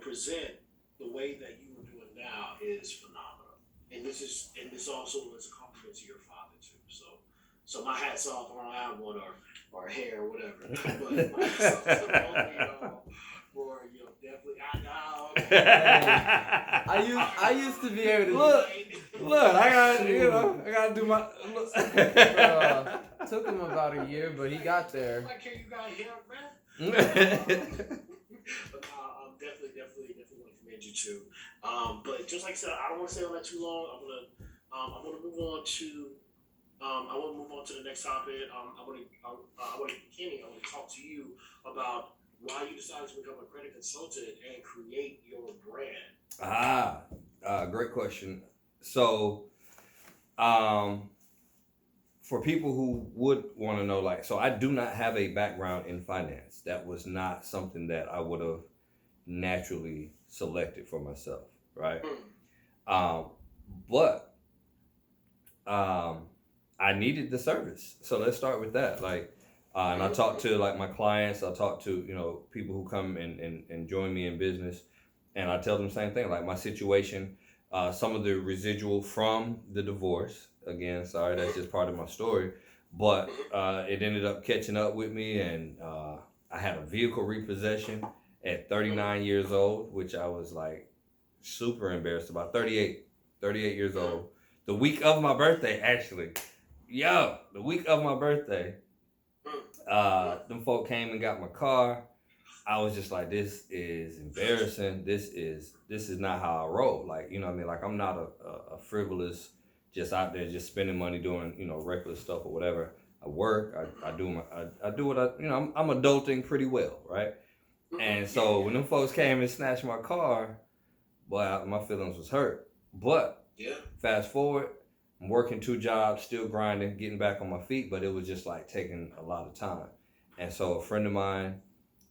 present the way that you were doing now is phenomenal. And this also is a compliment to your father too. So my hat's off. I don't have one or hair or whatever, but my hat's off to both of y'all for definitely. I know. I used to be able to Look, I gotta do my. took him about a year, but he got there. Like, can you guys hear man? But definitely want to commend you too. But just like I said, I don't want to stay on that too long. I want to move on to the next topic. Kenny, I want to talk to you about why you decided to become a credit consultant and create your brand. Great question. So, for people who would want to know, so I do not have a background in finance. That was not something that I would have naturally selected for myself, right? But I needed the service. So let's start with that. And I talk to my clients, I talk to, people who come and join me in business, and I tell them the same thing, my situation, some of the residual from the divorce. Again, sorry, that's just part of my story. But it ended up catching up with me, and I had a vehicle repossession at 39 years old, which I was super embarrassed about. 38 years old. The week of my birthday, actually. The week of my birthday, them folk came and got my car. I was just like, this is embarrassing. This is not how I roll. You know what I mean? I'm not a frivolous, just out there just spending money doing, reckless stuff or whatever. I work, I do what I'm adulting pretty well, right? And so when them folks came and snatched my car, boy, my feelings was hurt. But fast forward, I'm working 2 jobs, still grinding, getting back on my feet, but it was just taking a lot of time. And so a friend of mine,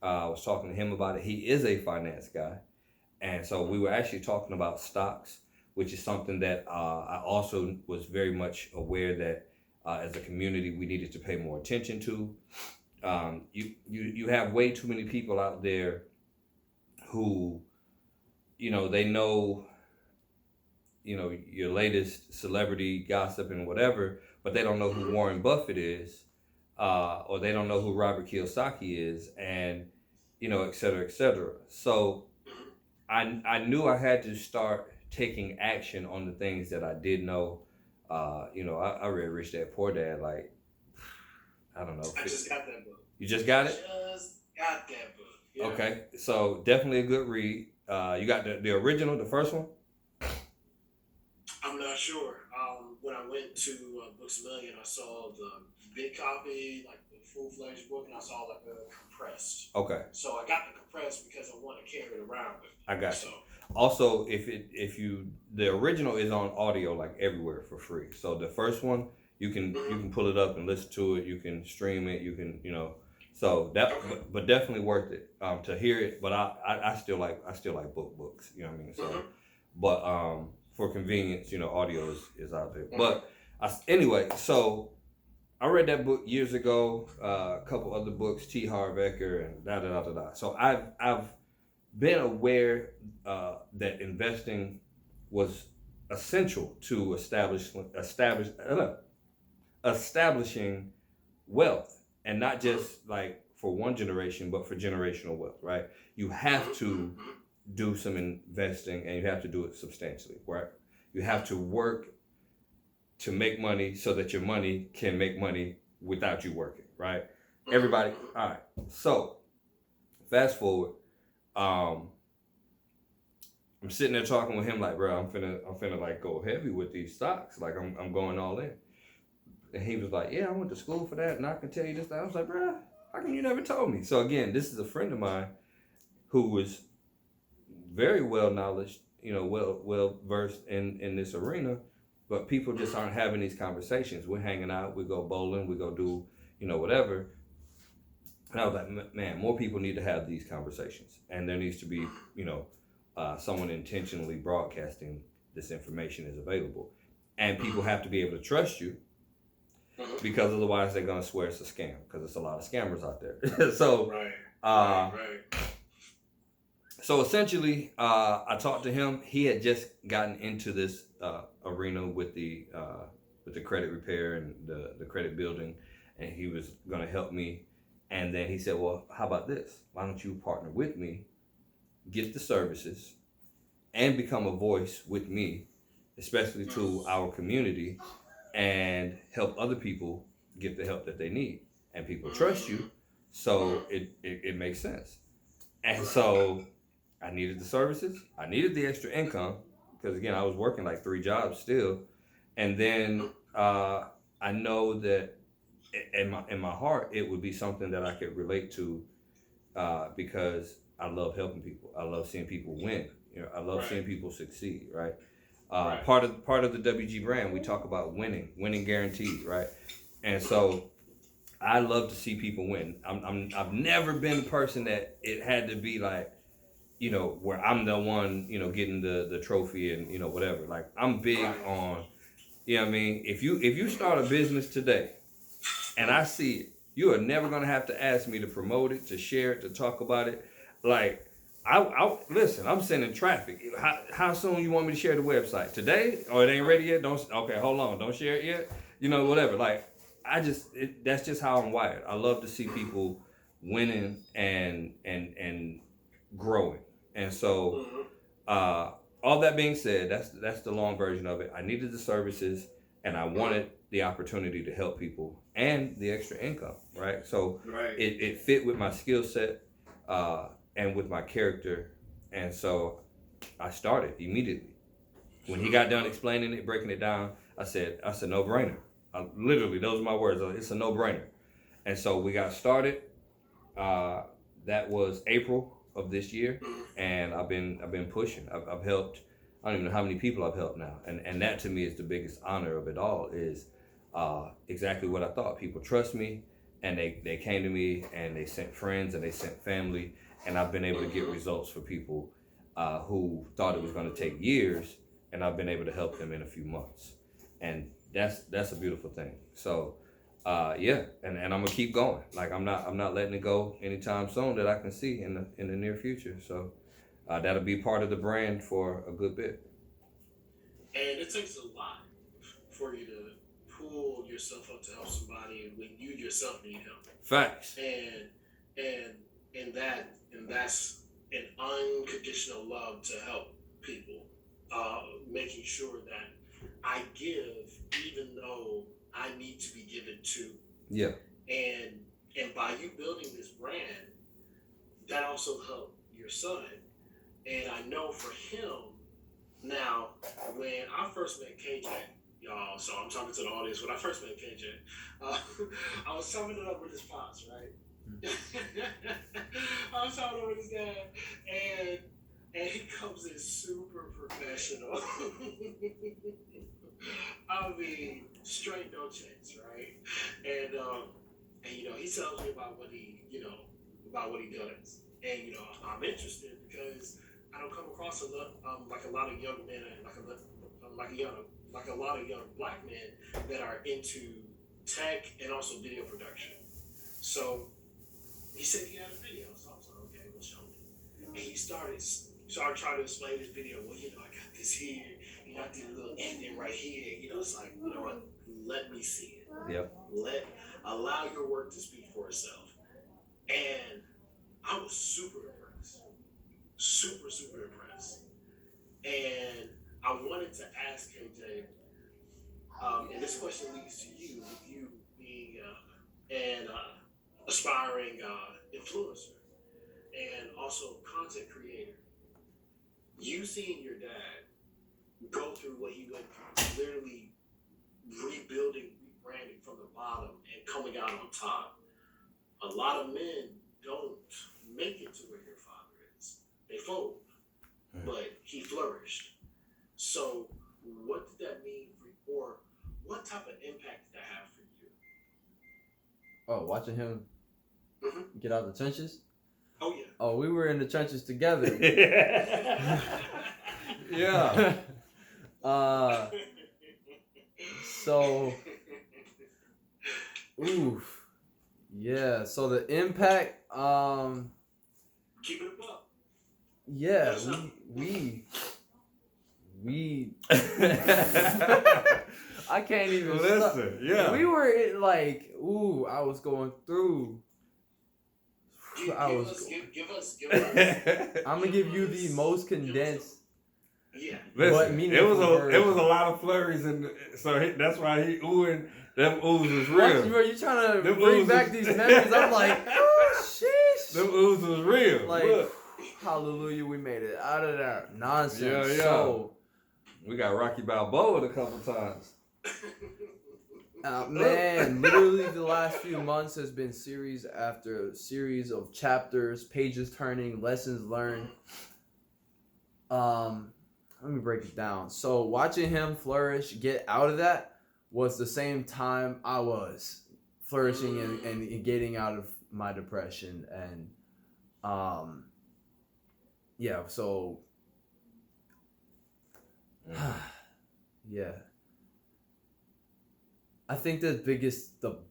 I was talking to him about it. He is a finance guy. And so we were actually talking about stocks, which is something that I also was very much aware that as a community we needed to pay more attention to. You have way too many people out there who, they know, your latest celebrity gossip and whatever, but they don't know who Warren Buffett is, or they don't know who Robert Kiyosaki is, and, et cetera, et cetera. So I knew I had to start taking action on the things that I did know. I read Rich Dad Poor Dad, I don't know. I just got that book. You just got it? Just got that book. Yeah. Okay, so definitely a good read. You got the original, the first one? I'm not sure. When I went to Books A Million, I saw the big copy, the full-fledged book, and I saw the compressed. Okay. So I got the compressed because I want to carry it around with me. I got you. Also, the original is on audio everywhere for free. So the first one, you can pull it up and listen to it. You can stream it. You can so that but definitely worth it to hear it. But I still like books. You know what I mean? So, but for convenience, audio is out there. But anyway, so I read that book years ago. A couple other books, T. Harv Eker and da da da da da. So I've been aware that investing was essential to establishing wealth, and not just for one generation, but for generational wealth, right? You have to do some investing, and you have to do it substantially, right? You have to work to make money so that your money can make money without you working, right? Everybody, all right. So fast forward, I'm sitting there talking with him bro, I'm finna go heavy with these stocks. I'm going all in. And he was like, yeah, I went to school for that, and I can tell you this. I was like, bro, how come you never told me? So again, this is a friend of mine who was very well knowledge, well versed in this arena, but people just aren't having these conversations. We're hanging out, we go bowling, we go do, whatever. And I was like, man, more people need to have these conversations, and there needs to be, someone intentionally broadcasting this information is available, and people have to be able to trust you, because otherwise they're gonna swear it's a scam, because there's a lot of scammers out there. So, right. So essentially, I talked to him. He had just gotten into this arena with the credit repair and the credit building, and he was going to help me. And then he said, "Well, how about this? Why don't you partner with me, get the services, and become a voice with me, especially to our community, and help other people get the help that they need. And people trust you, so it makes sense." And so I needed the services. I needed the extra income because again, I was working like 3 jobs still. And then I know that in my heart, it would be something that I could relate to because I love helping people. I love seeing people win. You know, I love seeing people succeed. Right. Part of the WG brand, we talk about winning guaranteed. Right. And so I love to see people win. I've never been the person that it had to be like, you know, where I'm the one, you know, getting the trophy and, you know, whatever. Like I'm big on, you know what I mean? If you start a business today and I see it, you are never gonna have to ask me to promote it, to share it, to talk about it. Like I listen, I'm sending traffic. How soon you want me to share the website? Today? Oh, it ain't ready yet? Okay, hold on, don't share it yet. You know, whatever. Like that's just how I'm wired. I love to see people winning and growing. And so, all that being said, that's the long version of it. I needed the services, and I wanted the opportunity to help people and the extra income. Right. So it fit with my skill set and with my character, and so I started immediately. When he got done explaining it, breaking it down, I said no brainer. Literally, those are my words. It's a no-brainer. And so we got started. That was April of this year, and I've been pushing. I've helped. I don't even know how many people I've helped now, and that to me is the biggest honor of it all. Is exactly what I thought. People trust me, and they came to me, and they sent friends, and they sent family, and I've been able to get results for people who thought it was going to take years, and I've been able to help them in a few months, and that's a beautiful thing. So yeah, and I'm gonna keep going. Like I'm not letting it go anytime soon that I can see in the near future. So that'll be part of the brand for a good bit. And it takes a lot for you to pull yourself up to help somebody when you yourself need help. Facts. And that's an unconditional love to help people. Making sure that I give even though I need to be given to. Yeah. And by you building this brand, that also helped your son. And I know for him, now, when I first met KJ, y'all, so I'm talking to the audience, when I first met KJ, I was summing it up with his pops, right? I was talking with his dad, and he comes in super professional. I mean, straight no chance, right? And you know, he tells me about what he does, and you know, I'm interested because I don't come across a lot, like a lot of young men, and like a lot of young black men that are into tech and also video production. So he said he had a video, so I was like, okay, well, show me. And he started trying to explain his video. Well, you know, I got this here, you know, I did a little ending right here. You know, it's like, you know what? Let me see it. Yep. Allow your work to speak for itself. And I was super impressed. Super impressed. And I wanted to ask KJ, and this question leads to you, with you being an aspiring influencer and also content creator. You seeing your dad go through what he went through, literally rebuilding, rebranding from the bottom and coming out on top. A lot of men don't make it to where your father is. They fold. But he flourished. So what did that mean for you? Or what type of impact did that have for you? Oh, watching him get out the trenches? Oh, yeah. Oh, we were in the trenches together. Yeah. So, oof. Yeah, so the impact, Keep it up. yeah, we I can't even stop. Listen, yeah. We were in, like, ooh, I was going through. Give us. I'm gonna give you the most condensed. Yeah. Listen, it was meaningful a lot of flurries, and so that's why he oohing. Them oohs was real. You trying to Them bring oohs back was- these memories? I'm like, oh, sheesh. Them oohs was real. Like, Look, hallelujah, we made it out of that nonsense. Yeah, yeah. So, we got Rocky Balboa a couple times. man, literally the last few months has been series after series of chapters, pages turning, lessons learned. Let me break it down. So watching him flourish, get out of that, was the same time I was flourishing and getting out of my depression. And yeah, so yeah. I think the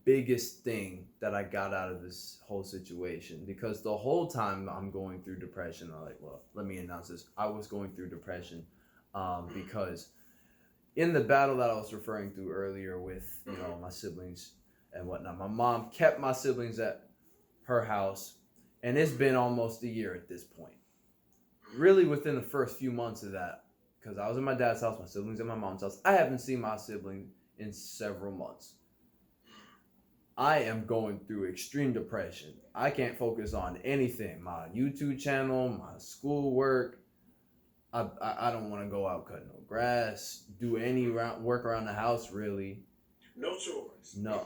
biggest thing that I got out of this whole situation, because the whole time I'm going through depression, I'm like, well, let me announce this. I was going through depression because in the battle that I was referring to earlier with, you know, my siblings and whatnot, my mom kept my siblings at her house, and it's been almost a year at this point. Really within the first few months of that, because I was in my dad's house, my siblings at my mom's house. I haven't seen my sibling in several months. I am going through extreme depression. I can't focus on anything. My YouTube channel, my schoolwork. I don't want to go out cut no grass, do any work around the house really. No chores. No,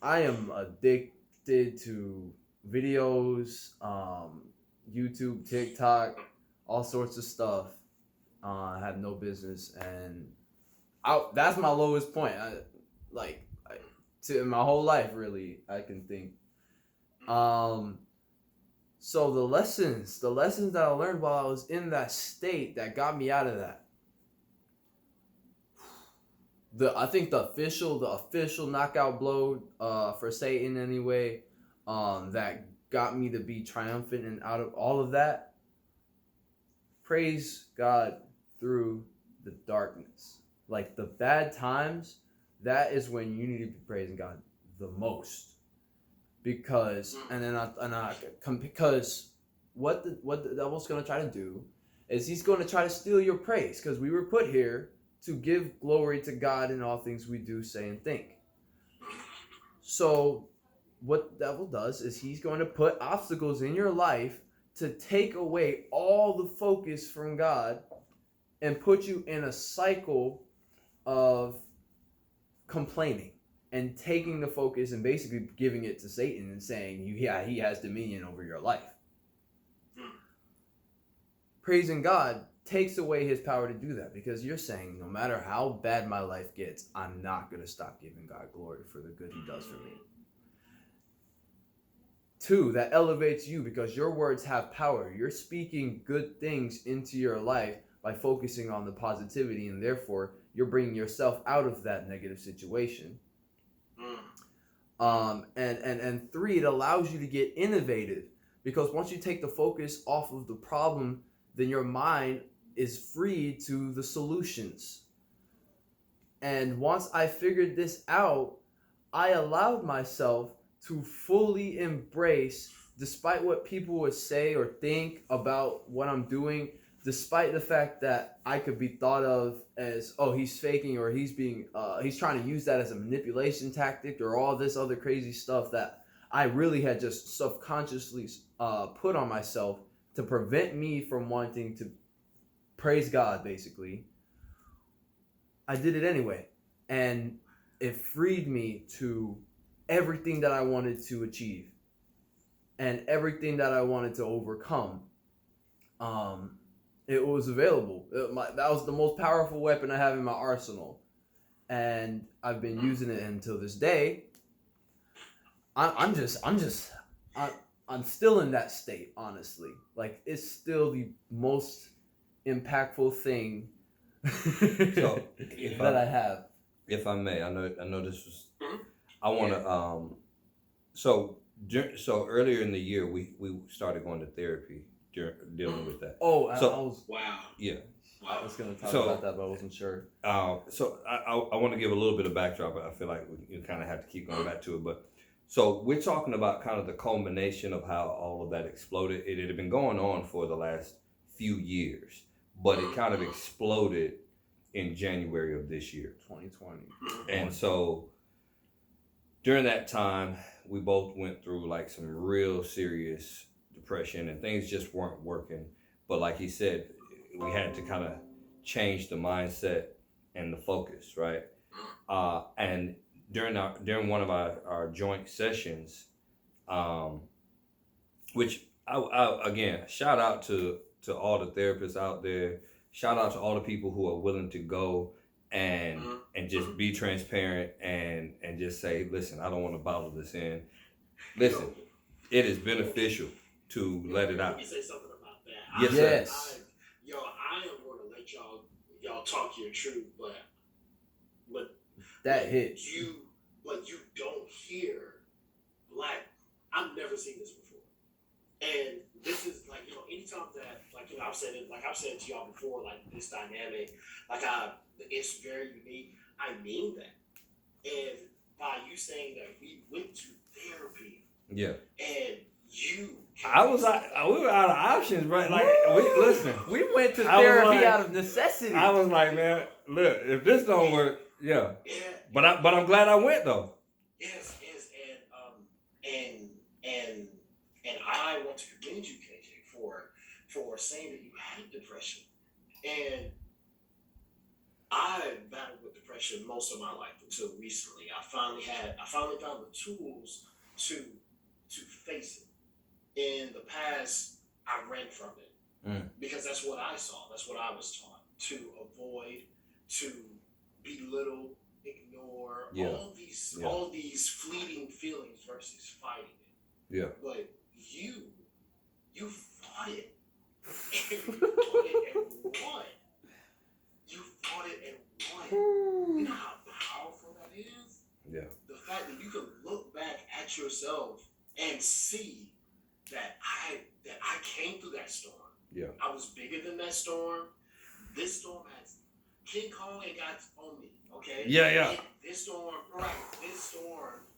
I am addicted to videos, YouTube, TikTok, all sorts of stuff. I have no business, and that's my lowest point. In my whole life, really, I can think. So the lessons that I learned while I was in that state that got me out of that. I think the official knockout blow for Satan anyway, that got me to be triumphant and out of all of that. Praise God through the darkness. Like the bad times, that is when you need to be praising God the most. Because because what the devil's gonna try to do is he's gonna try to steal your praise, because we were put here to give glory to God in all things we do, say, and think. So what the devil does is he's going to put obstacles in your life to take away all the focus from God and put you in a cycle of complaining and taking the focus and basically giving it to Satan and saying, he has dominion over your life. Praising God takes away his power to do that, because you're saying, no matter how bad my life gets, I'm not going to stop giving God glory for the good he does for me. 2, that elevates you because your words have power. You're speaking good things into your life by focusing on the positivity, and therefore you're bringing yourself out of that negative situation. And 3, it allows you to get innovative, because once you take the focus off of the problem, then your mind is free to the solutions. And once I figured this out, I allowed myself to fully embrace, despite what people would say or think about what I'm doing, despite the fact that I could be thought of as, oh, he's faking, or he's trying to use that as a manipulation tactic, or all this other crazy stuff that I really had just subconsciously put on myself to prevent me from wanting to praise God, basically. I did it anyway, and it freed me to everything that I wanted to achieve and everything that I wanted to overcome. It was available. That was the most powerful weapon I have in my arsenal, and I've been using it until this day. I'm still in that state, honestly. Like, it's still the most impactful thing So, that I have. If I may, I know this was. I want to. So earlier in the year, we started going to therapy. dealing with that. Oh, So- I was Wow. Yeah. I was gonna talk So- about that, but I wasn't sure. So I want to give a little bit of backdrop. I feel like you kind of have to keep going back to it. But so we're talking about kind of the culmination of how all of that exploded. It had been going on for the last few years, but it kind of exploded in January of this year. 2020. And so during that time, we both went through like some real serious depression and things just weren't working. But like he said, we had to kind of change the mindset and the focus, right? And during one of our joint sessions, which I again, shout out to all the therapists out there. Shout out to all the people who are willing to go and just be transparent and just say, listen, I don't want to bottle this in. Listen, it is beneficial to let it Let out. me say something about that. Yes, sir. Yes. I am going to let y'all talk your truth, but That hit. you don't hear black. I've never seen this before, and this is like anytime that I've said it to y'all before, like this dynamic, it's very unique. I mean that, and by you saying that we went to therapy Yeah. and you, We were out of options, right? Like listen. We went to I was therapy like- out of necessity. I was like, man, look, if this don't work, yeah. yeah, But I'm glad I went though. yes, and I want to commend you, KJ, for saying that you had depression. And I battled with depression most of my life until recently. I finally found the tools to face it. In the past, I ran from it because that's what I saw. That's what I was taught to avoid, to belittle, ignore Yeah. all these fleeting feelings versus fighting it. Yeah. But you fought it. And you fought it and won. You fought it and won. You know how powerful that is? Yeah. The fact that you can look back at yourself and see that I came through that storm. Yeah. I was bigger than that storm. This storm has King Kong ain't got on me, okay? Yeah. And this storm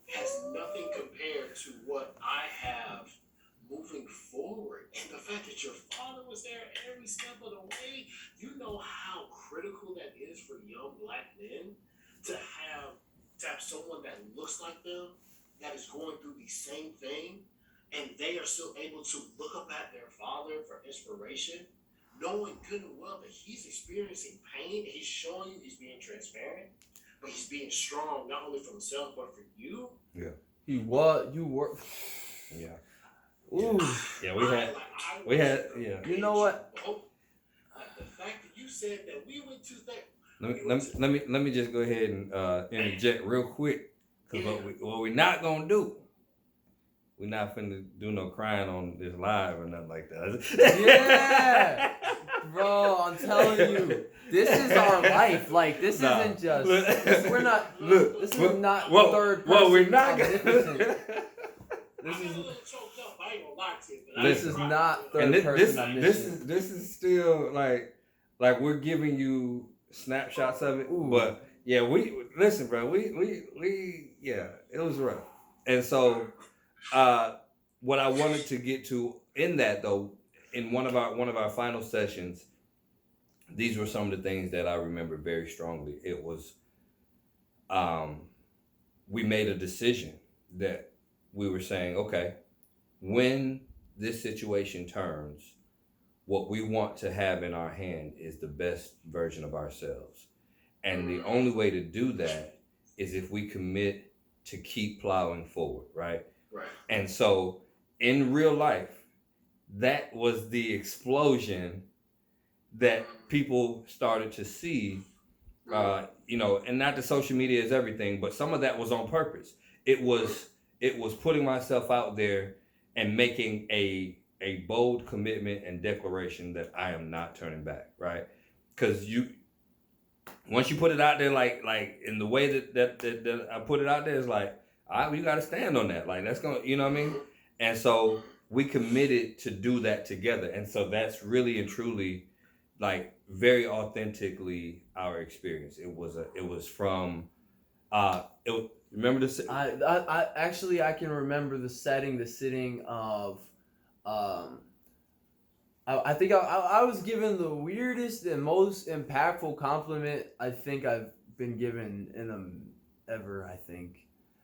has nothing compared to what I have moving forward. And the fact that your father was there every step of the way, you know how critical that is for young black men to have someone that looks like them, that is going through the same thing, and they are still able to look up at their father for inspiration, knowing good and well that he's experiencing pain, and he's showing you, he's being transparent, but he's being strong not only for himself but for you. You were. Yeah. Ooh. Yeah, yeah. You know what? The fact that you said that we went to that. Let me just go ahead and interject real quick, because what we're not gonna do, we're not finna do no crying on this live or nothing like that. Yeah. Bro, I'm telling you, this is our life. Like, this Nah. isn't just. Look. We're not. Look, This is well- not well, third person. well, we're not omnipotent. gonna. This I got a is. little choked up. I ain't gonna lie to you. But This I is cried. not third And person omniscient. this is still like we're giving you snapshots of it. Ooh. But yeah, we listen, bro. We yeah, it was rough. And so what I wanted to get to in that though, in one of our final sessions, these were some of the things that I remember very strongly. It was we made a decision that we were saying, okay, when this situation turns, what we want to have in our hand is the best version of ourselves. And the only way to do that is if we commit to keep plowing forward, right? Right. And so in real life, that was the explosion that people started to see, and not that social media is everything, but some of that was on purpose. It was putting myself out there and making a bold commitment and declaration that I am not turning back, right? Because once you put it out there, like in the way that I put it out there, is like, all right, you got to stand on that. Like, that's going to, you know what I mean? And so we committed to do that together, and so that's really and truly, like, very authentically our experience. It was from, remember this? I actually I can remember the sitting of, I think I was given the weirdest and most impactful compliment I think I've been given ever. I think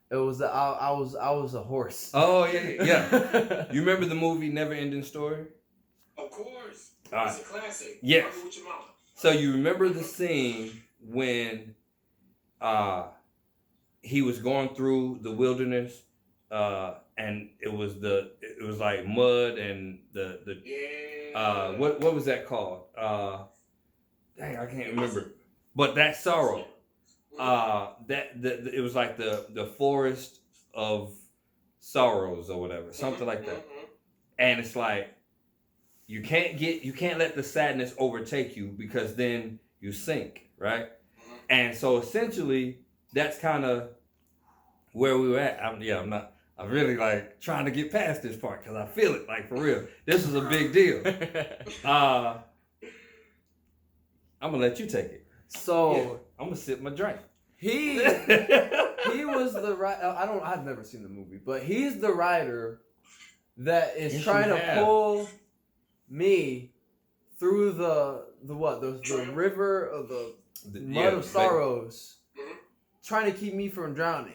it was that I was a horse. Oh yeah. You remember the movie Never Ending Story? Of course. All right. It's a classic. Yes. Argue with your mama. So you remember the scene when he was going through the wilderness, and it was like mud and the Yeah. what was that called? Dang, I can't remember. But that sorrow, it was like the forest of sorrows or whatever, something like that. And it's like you can't let the sadness overtake you, because then you sink, right? And so essentially that's kind of where we were at. I'm really like trying to get past this part because I feel it, like, for real. This is a big deal. I'm gonna let you take it. So I'm gonna sip my drink. he was the I've never seen the movie, but he's the writer that is Yes, trying you to have. pull me through the river of the mud of sorrows, trying to keep me from drowning.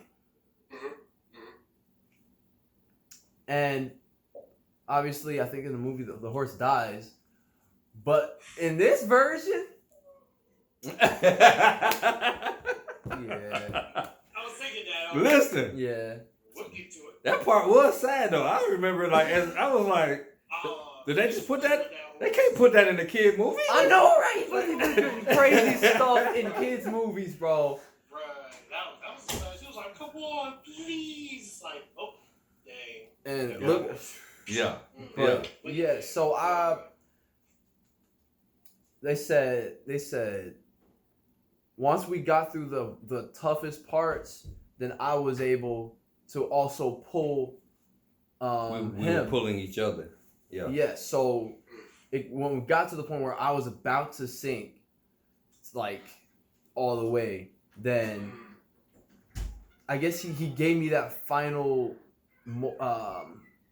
And obviously, I think in the movie the horse dies, but in this version, yeah, I was thinking that. Listen, yeah. We'll get to it. that part was sad though. I remember, like, as I was like, did they just put that? They can't put that in a kid movie. I know, right? Crazy stuff in kids' movies, bro. Bruh, that was she was like, come on, please. Like, oh, dang. And Yeah. look, Yeah. but yeah. So they said once we got through the toughest parts, then I was able to also pull We were him. pulling each other. Yeah. Yeah, so when we got to the point where I was about to sink, like, all the way, then I guess he gave me that final